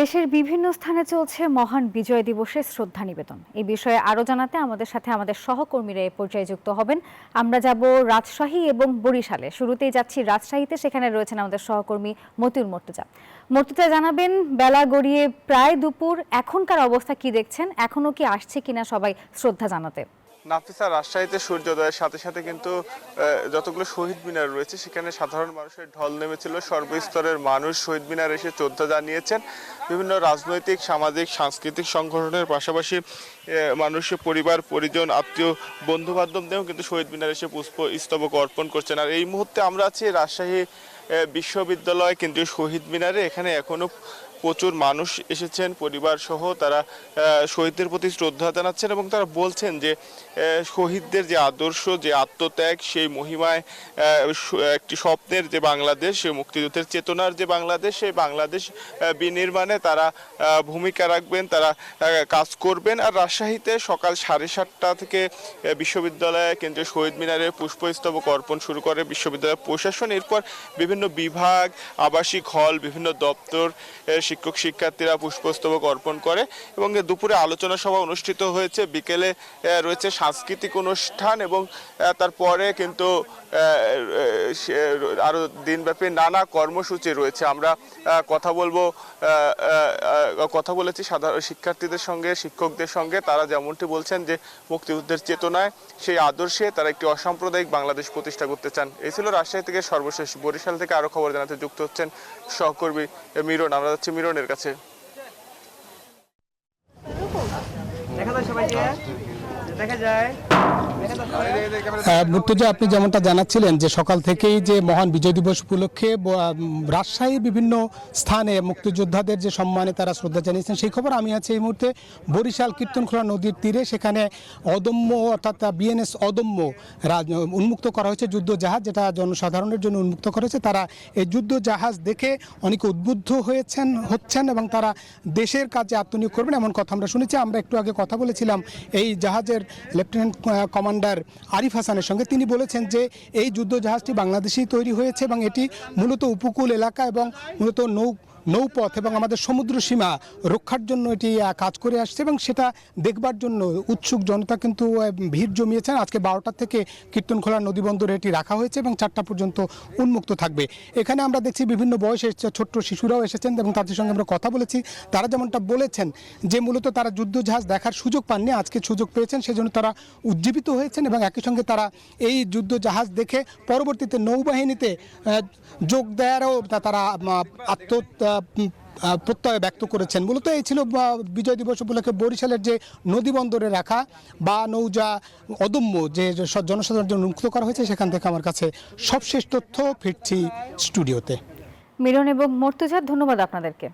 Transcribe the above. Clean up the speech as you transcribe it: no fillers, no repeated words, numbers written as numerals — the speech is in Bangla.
দেশের বিভিন্ন স্থানে চলছে মহান বিজয় দিবসের শ্রদ্ধা নিবেদন। এই বিষয়ে আরো জানাতে আমাদের সাথে আমাদের সহকর্মীরা এই পর্যায়ে যুক্ত হবেন। আমরা যাব রাজশাহী এবং বরিশালে। শুরুতেই যাচ্ছি রাজশাহীতে, সেখানে রয়েছেন আমাদের সহকর্মী মতিউর মর্তুজা। মর্তুজা, জানাবেন বেলা গড়িয়ে প্রায় দুপুর, এখনকার অবস্থা কি দেখছেন? এখনো কি আসছে কিনা সবাই শ্রদ্ধা জানাতে? নাফিসা, রাজশাহীতে সূর্যোদয়ের সাথে সাথে কিন্তু যতগুলো শহীদ মিনার রয়েছে সেখানে সাধারণ মানুষের ঢল নেমেছিল। সর্বস্তরের মানুষ শহীদ মিনার এসে শ্রদ্ধা জানিয়েছেন। বিভিন্ন রাজনৈতিক, সামাজিক, সাংস্কৃতিক সংগঠনের পাশাপাশি মানুষের পরিবার, পরিজন, আত্মীয়, বন্ধু বান্ধবদেরও কিন্তু শহীদ মিনার এসে পুষ্প স্তবক অর্পণ করছেন। আর এই মুহূর্তে আমরা আছি রাজশাহী বিশ্ববিদ্যালয় কেন্দ্রীয় শহীদ মিনারে। এখানে এখনো প্রচুর মানুষ এসেছেন পরিবার সহ। তারা শহীদদের প্রতি শ্রদ্ধা জানাচ্ছেন এবং তারা বলছেন যে শহীদদের যে আদর্শ, যে আত্মত্যাগ, সেই মহিমায় একটি স্বপ্নের যে বাংলাদেশ, সেই মুক্তিযুদ্ধের চেতনার যে বাংলাদেশ, সেই বাংলাদেশ বিনির্মাণে তারা ভূমিকা রাখবেন, তারা কাজ করবেন। আর রাজশাহীতে সকাল 7:30টা থেকে বিশ্ববিদ্যালয়ে কেন্দ্রীয় শহীদ মিনারে পুষ্পস্তবক অর্পণ শুরু করে বিশ্ববিদ্যালয় প্রশাসন। এরপর বিভিন্ন বিভাগ, আবাসিক হল, বিভিন্ন দপ্তর, শিক্ষক শিক্ষার্থীরা পুষ্পস্তবক অর্পণ করে এবং দুপুরে আলোচনা সভা অনুষ্ঠিত হয়েছে। বিকেলে রয়েছে সাংস্কৃতিক অনুষ্ঠান এবং তারপরে কিন্তু আরো দিনব্যাপী নানা কর্মসূচি রয়েছে। আমরা কথা বলেছি সাধারণ শিক্ষার্থীদের সঙ্গে, শিক্ষকদের সঙ্গে। তারা যেমনটি বলছেন যে মুক্তিযুদ্ধের চেতনায়, সেই আদর্শে তারা একটি অসাম্প্রদায়িক বাংলাদেশ প্রতিষ্ঠা করতে চান। এই ছিল রাজশাহী থেকে সর্বশেষ। বরিশাল থেকে আরো খবর জানাতে যুক্ত হচ্ছেন সহকর্মী মিরন। আমরা যাচ্ছি মিরনের কাছে। মুর্তজা, আপনি যেমনটা জানাচ্ছিলেন যে সকাল থেকেই যে মহান বিজয় দিবস উপলক্ষে রাজশাহীর বিভিন্ন স্থানে মুক্তিযোদ্ধাদের যে সম্মানে তারা শ্রদ্ধা জানিয়েছেন, সেই খবর আমি আছি এই মুহূর্তে বরিশাল কীর্তনখোলা নদীর তীরে। সেখানে অদম্য, অর্থাৎ বিএনএস অদম্য উন্মুক্ত করা হয়েছে যুদ্ধ জাহাজ, যেটা জনসাধারণের জন্য উন্মুক্ত করা হয়েছে। তারা এই যুদ্ধ জাহাজ দেখে অনেকে উদ্বুদ্ধ হচ্ছেন এবং তারা দেশের কাজে আত্মনিয়োগ করবেন, এমন কথা আমরা শুনেছি। আমরা একটু আগে কথা বলেছিলাম এই জাহাজের লেফটেন্যান্ট কমান্ডার আরিফ হাসানের সঙ্গে। তিনি বলেছেন যে এই যুদ্ধ জাহাজটি বাংলাদেশেই তৈরি হয়েছে এবং এটি মূলত উপকূল এলাকা এবং মূলত নৌপথ এবং আমাদের সমুদ্র সীমা রক্ষার জন্য এটি কাজ করে আসছে এবং সেটা দেখবার জন্য উৎসুক জনতা কিন্তু ভিড় জমিয়েছেন। আজকে 12টা থেকে কীর্তনখোলা নদীবন্দরে এটি রাখা হয়েছে এবং 4টা পর্যন্ত উন্মুক্ত থাকবে। এখানে আমরা দেখছি বিভিন্ন বয়সে ছোট্ট শিশুরাও এসেছেন এবং তাদের সঙ্গে আমরা কথা বলেছি। তারা যেমনটা বলেছেন যে মূলত তারা যুদ্ধ জাহাজ দেখার সুযোগ পাননি, আজকে সুযোগ পেয়েছেন, সেজন্য তারা উজ্জীবিত হয়েছেন এবং একই সঙ্গে তারা এই যুদ্ধ জাহাজ দেখে পরবর্তীতে নৌবাহিনীতে যোগ দেওয়ারও তারা প্রত্যয় ব্যক্ত করেছেন। মূলত এই ছিল বিজয় দিবস উপলক্ষে বরিশালের যে নদীবন্দরে রাখা বা নৌজা অদম্য যে জনসাধারণের জন্য মুক্ত করা হয়েছে, সেখান থেকে আমার কাছে সবশেষ তথ্য। ফিরছি স্টুডিওতে। মিলন এবং মর্তুজা, ধন্যবাদ আপনাদেরকে।